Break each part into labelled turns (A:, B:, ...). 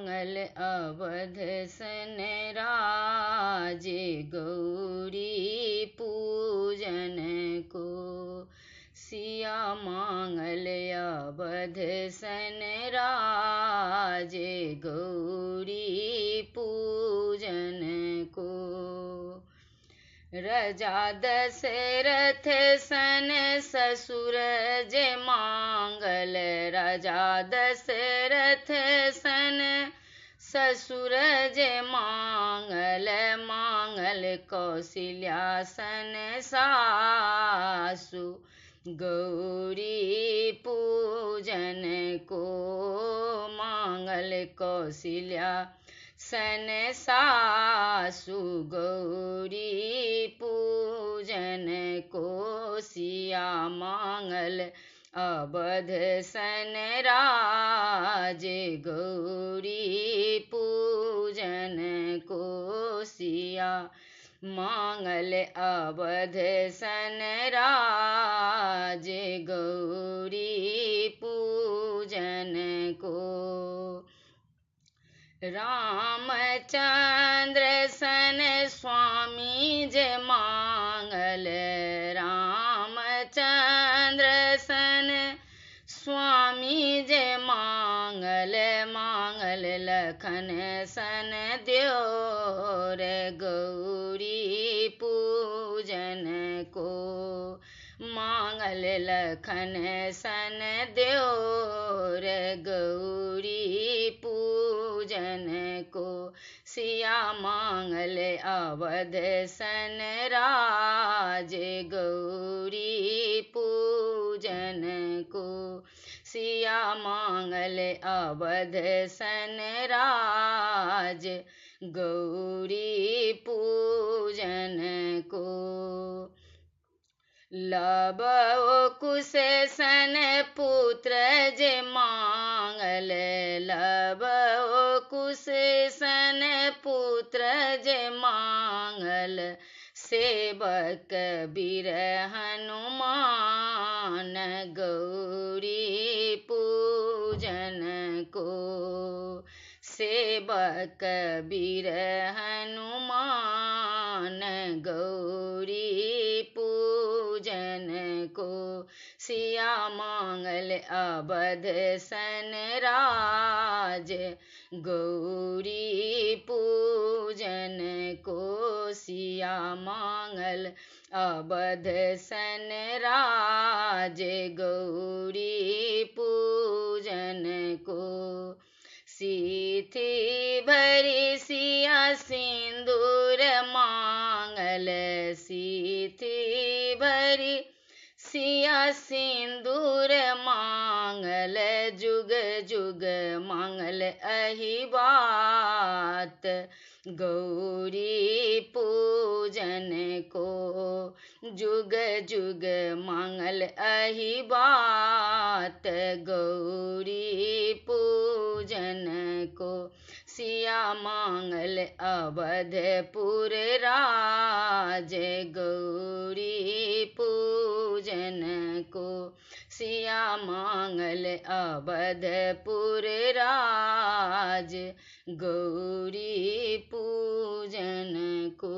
A: मांगल अवध सन राजे गौरी पूजन को। सिया मांगल अवध सन राजे गौरी पूजन को। रजा दशरथ सन ससुर जे मांगल। राजा दशरथ सन ससुर जे मांगल। मांगल कौशल्या सन सासु गौरी पूजन को। मांगल कौशल्या सन सासु गौरी पूजन को। सिया मांगल अवध सन राजे गौरी पूजन को। सिया मांगल अवध सन राजे गौरी पूजन को। रामचंद्र सन स्वामी जे मांगल। रामचंद्र सन स्वामी जे मांगल। मांगल लखन सन द्योर गौरी पूजन को। मांगल लखन सन द्योर गौरी पूजन को। सिया मांगल अवध सन राजे गौरी पूजन को। सिया मांगल अवध सन राज गौरी पूजन को। लबो कुश सन पुत्र जे मांगल। लबो कुश सन पुत्र जे मांगल। सेवक बीर हनुमान गौरी पूजन को। सेवक बीर हनुमान गौरी पूजन को। सिया मांगल अवध सन राज गौरी पूजन को। सिया मांगल अवध सन राज गौरी पूजन को। सीथी भरी सिया सिंदूर मांगल। सीथी भरी सिया सिंदूर मांगल। जुग जुग मांगल अहि बात गौरी पूजन को। जुग जुग मांगल अहि बात गौरी पूजन को। सिया मांगल अवधपुर राज गौरी पूजन को। सिया मांगल अवधपुर राज गौरी पूजन को।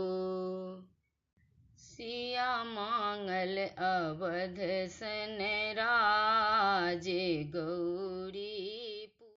A: सिया मांगल अवध सन राज गौरी